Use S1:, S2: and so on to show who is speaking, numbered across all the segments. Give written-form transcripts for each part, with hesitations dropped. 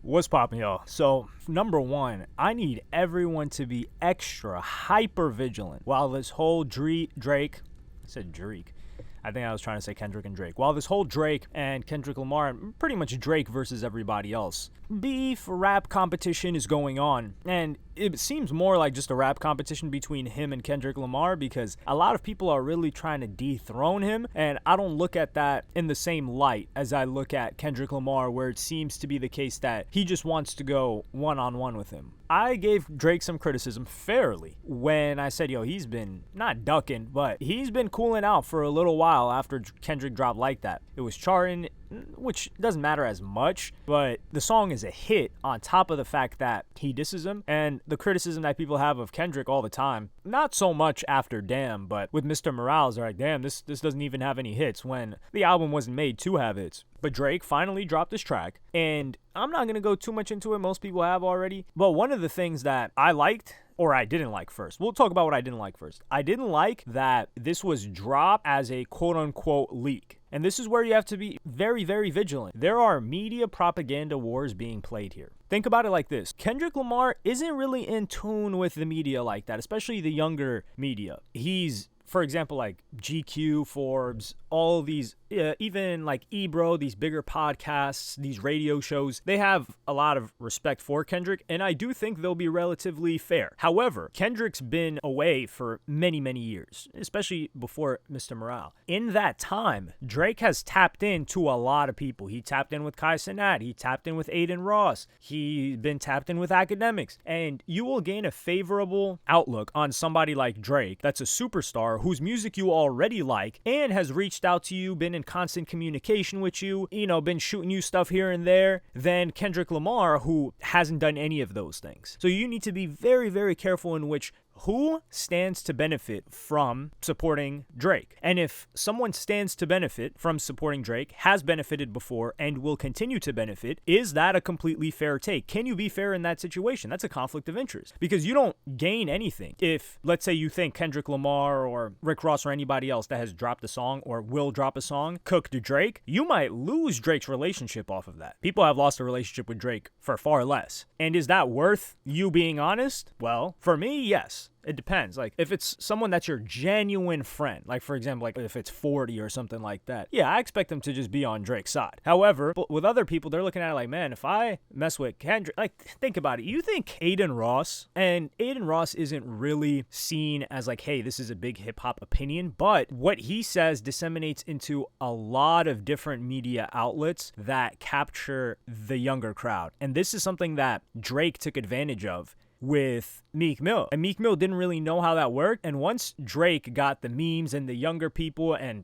S1: What's poppin', y'all? So, number one, I need everyone to be extra hyper vigilant while this whole Drake, I said Drake. I think I was trying to say Kendrick and Drake. While this whole Drake and Kendrick Lamar, pretty much Drake versus everybody else, beef rap competition is going on. And it seems more like just a rap competition between him and Kendrick Lamar because a lot of people are really trying to dethrone him. And I don't look at that in the same light as I look at Kendrick Lamar, where it seems to be the case that he just wants to go one-on-one with him. I gave Drake some criticism fairly when I said, yo, he's been not ducking, but he's been cooling out for a little while after Kendrick dropped Like That. It was charting, which doesn't matter as much, but the song is a hit on top of the fact that he disses him. And the criticism that people have of Kendrick all the time, not so much after Damn, but with Mr. Morales, they're like, damn, this doesn't even have any hits when the album wasn't made to have hits. But Drake finally dropped this track, and I'm not going to go too much into it. Most people have already. But one of the things that I liked, or I didn't like first. We'll talk about what I didn't like first. I didn't like that this was dropped as a quote-unquote leak. And this is where you have to be very, very vigilant. There are media propaganda wars being played here. Think about it like this. Kendrick Lamar isn't really in tune with the media like that, especially the younger media. He's, for example, like GQ, Forbes, all these, even like Ebro, these bigger podcasts, these radio shows, they have a lot of respect for Kendrick, and I do think they'll be relatively fair. However, Kendrick's been away for many, many years, especially before Mr. Morale. In that time, Drake has tapped into a lot of people. He tapped in with Kai Cenat. He tapped in with Aiden Ross. He's been tapped in with Akademiks. And you will gain a favorable outlook on somebody like Drake that's a superstar whose music you already like and has reached out to you, been in constant communication with you, been shooting you stuff here and there, than Kendrick Lamar, who hasn't done any of those things. So you need to be very, very careful in who stands to benefit from supporting Drake. And if someone stands to benefit from supporting Drake, has benefited before, and will continue to benefit, is that a completely fair take? Can you be fair in that situation? That's a conflict of interest. Because you don't gain anything if, let's say, you think Kendrick Lamar or Rick Ross or anybody else that has dropped a song or will drop a song cooked Drake, you might lose Drake's relationship off of that. People have lost a relationship with Drake for far less. And is that worth you being honest? Well, for me, yes. It depends. Like, if it's someone that's your genuine friend, like, for example, like if it's 40 or something like that, yeah, I expect them to just be on Drake's side. However, with other people, they're looking at it like, man, if I mess with Kendrick, like, think about it. You think Aiden Ross, and Aiden Ross isn't really seen as like, hey, this is a big hip-hop opinion, but what he says disseminates into a lot of different media outlets that capture the younger crowd. And this is something that Drake took advantage of with Meek Mill. And Meek Mill didn't really know how that worked. And once Drake got the memes and the younger people and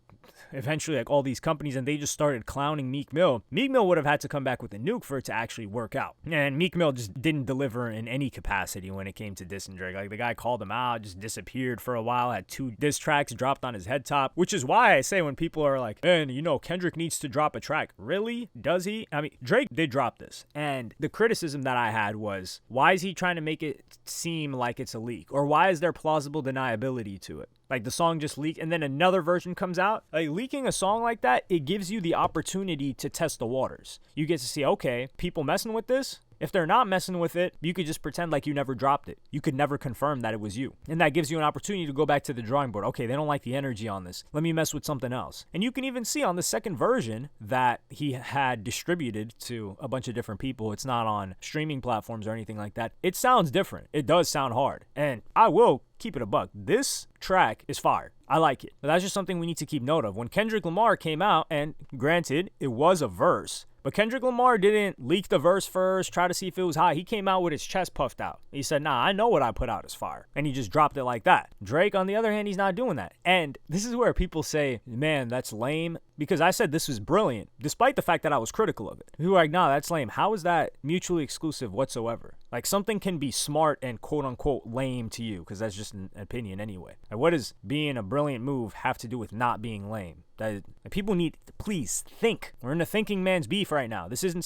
S1: eventually like all these companies, and they just started clowning Meek Mill would have had to come back with a nuke for it to actually work out. And Meek Mill just didn't deliver in any capacity when it came to dissing Drake. Like, the guy called him out, just disappeared for a while, had 2 diss tracks dropped on his head top, which is why I say when people are like, man, Kendrick needs to drop a track. Really? Does he? I mean, Drake did drop this. And the criticism that I had was, why is he trying to make it seem like it's a leak? Or why is there plausible deniability to it? Like, the song just leaked and then another version comes out. Like, leaking a song like that, it gives you the opportunity to test the waters. You get to see, okay, people messing with this? If they're not messing with it, you could just pretend like you never dropped it. You could never confirm that it was you. And that gives you an opportunity to go back to the drawing board. Okay, they don't like the energy on this. Let me mess with something else. And you can even see on the second version that he had distributed to a bunch of different people. It's not on streaming platforms or anything like that. It sounds different. It does sound hard. And I will keep it a buck. This track is fire. I like it. But that's just something we need to keep note of. When Kendrick Lamar came out, and granted, it was a verse, but Kendrick Lamar didn't leak the verse first, try to see if it was hot. He came out with his chest puffed out. He said, nah, I know what I put out is fire. And he just dropped it like that. Drake, on the other hand, he's not doing that. And this is where people say, man, that's lame. Because I said this was brilliant, despite the fact that I was critical of it. People were like, nah, that's lame. How is that mutually exclusive whatsoever? Like, something can be smart and quote-unquote lame to you, because that's just an opinion anyway. And what does being a brilliant move have to do with not being lame? That people need to please think. We're in a thinking man's beef right now. This isn't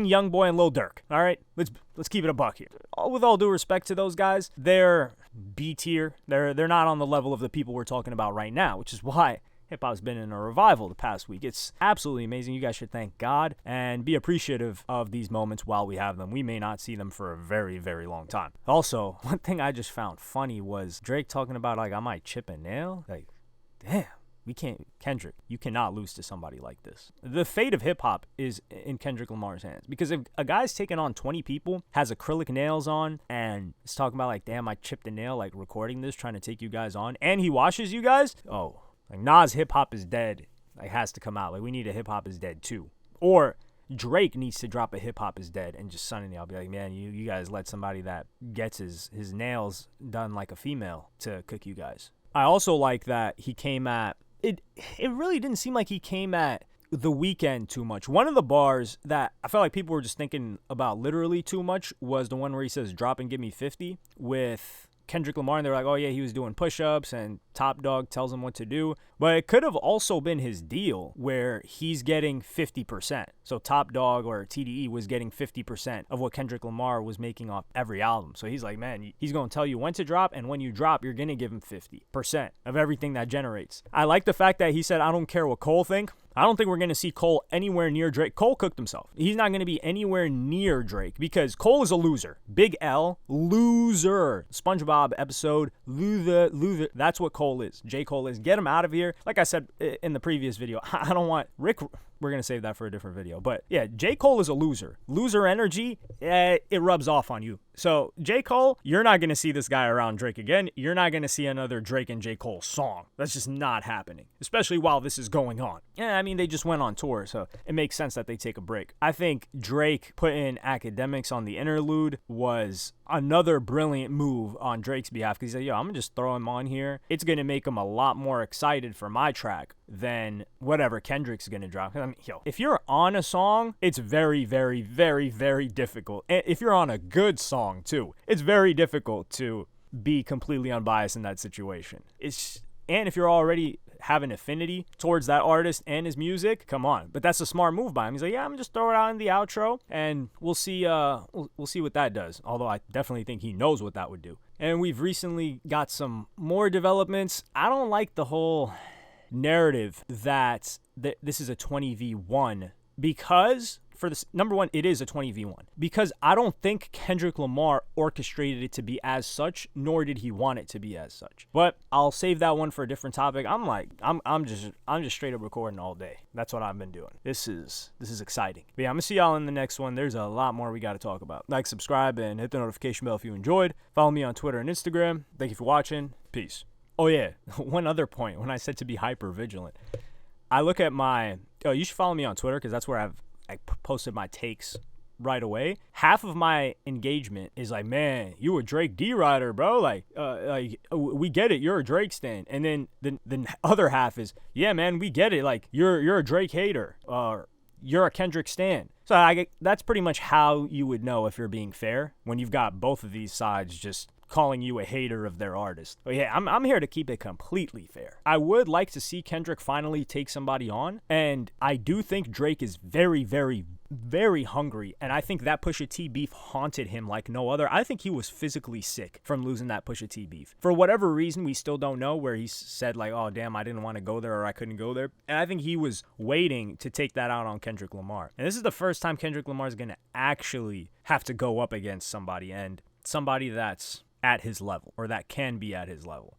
S1: Young Boy and Lil Durk. All right, let's keep it a buck here. With all due respect to those guys, they're B tier. They're not on the level of the people we're talking about right now, which is why hip-hop's been in a revival the past week. It's absolutely amazing. You guys should thank God and be appreciative of these moments while we have them. We may not see them for a very, very long time. Also, one thing I just found funny was Drake talking about, like, I might chip a nail. Like, damn. We can't, Kendrick, you cannot lose to somebody like this. The fate of hip hop is in Kendrick Lamar's hands, because if a guy's taking on 20 people, has acrylic nails on, and is talking about, like, damn, I chipped a nail, like, recording this, trying to take you guys on, and he washes you guys, oh, like, Nas hip hop is dead, like, has to come out. Like, we need a hip hop is dead too. Or Drake needs to drop a hip hop is dead and just Sunny. I'll be like, man, you guys let somebody that gets his nails done like a female to cook you guys. I also like that he came at, it really didn't seem like he came at The Weeknd too much. One of the bars that I felt like people were just thinking about literally too much was the one where he says, drop and give me 50 with Kendrick Lamar, and they're like, oh yeah, he was doing push-ups and Top Dog tells him what to do. But it could have also been his deal where he's getting 50%. So Top Dog or TDE was getting 50% of what Kendrick Lamar was making off every album. So he's like, man, he's going to tell you when to drop, and when you drop, you're going to give him 50% of everything that generates. I like the fact that he said, I don't care what Cole think. I don't think we're going to see Cole anywhere near Drake. Cole cooked himself. He's not going to be anywhere near Drake because Cole is a loser. Big L, loser. SpongeBob episode, loser. That's what Cole is. J. Cole is. Get him out of here. Like I said in the previous video, I don't want Rick. We're going to save that for a different video. But yeah, J. Cole is a loser. Loser energy, it rubs off on you. So J. Cole, you're not going to see this guy around Drake again. You're not going to see another Drake and J. Cole song. That's just not happening, especially while this is going on. Yeah, I mean, they just went on tour, so it makes sense that they take a break. I think Drake putting Akademiks on the interlude was another brilliant move on Drake's behalf, because he said, yo, I'm going to just throw him on here. It's going to make him a lot more excited for my track than whatever Kendrick's going to drop. I mean, yo, if you're on a song, it's very, very, very, very difficult. If you're on a good song, too, it's very difficult to be completely unbiased in that situation. And if you're already have an affinity towards that artist and his music, come on. But that's a smart move by him. He's like, yeah, I'm just throw it out in the outro, and we'll see we'll see what that does. Although I definitely think he knows what that would do. And we've recently got some more developments. I don't like the whole narrative that this is a 20v1, because for this, number one, it is a 20v1, because I don't think Kendrick Lamar orchestrated it to be as such, nor did he want it to be as such. But I'll save that one for a different topic. I'm just straight up recording all day. That's what I've been doing. This is exciting. But yeah, I'm gonna see y'all in the next one. There's a lot more we got to talk about. Like, subscribe, and hit the notification bell if you enjoyed. Follow me on Twitter and Instagram. Thank you for watching. Peace. Oh yeah, one other point. When I said to be hyper vigilant, I look at you should follow me on Twitter, because that's where I posted my takes right away. Half of my engagement is like, man, you a Drake D-Rider, bro. Like we get it, you're a Drake stan. And then the other half is, yeah, man, we get it. Like you're a Drake hater, or you're a Kendrick stan. So that's pretty much how you would know if you're being fair, when you've got both of these sides just calling you a hater of their artist. But yeah, I'm here to keep it completely fair. I would like to see Kendrick finally take somebody on, and I do think Drake is very, very, very hungry, and I think that Pusha T beef haunted him like no other. I think he was physically sick from losing that Pusha T beef. For whatever reason, we still don't know, where he said like, oh damn, I didn't want to go there, or I couldn't go there. And I think he was waiting to take that out on Kendrick Lamar. And this is the first time Kendrick Lamar is going to actually have to go up against somebody, and somebody that's at his level, or that can be at his level.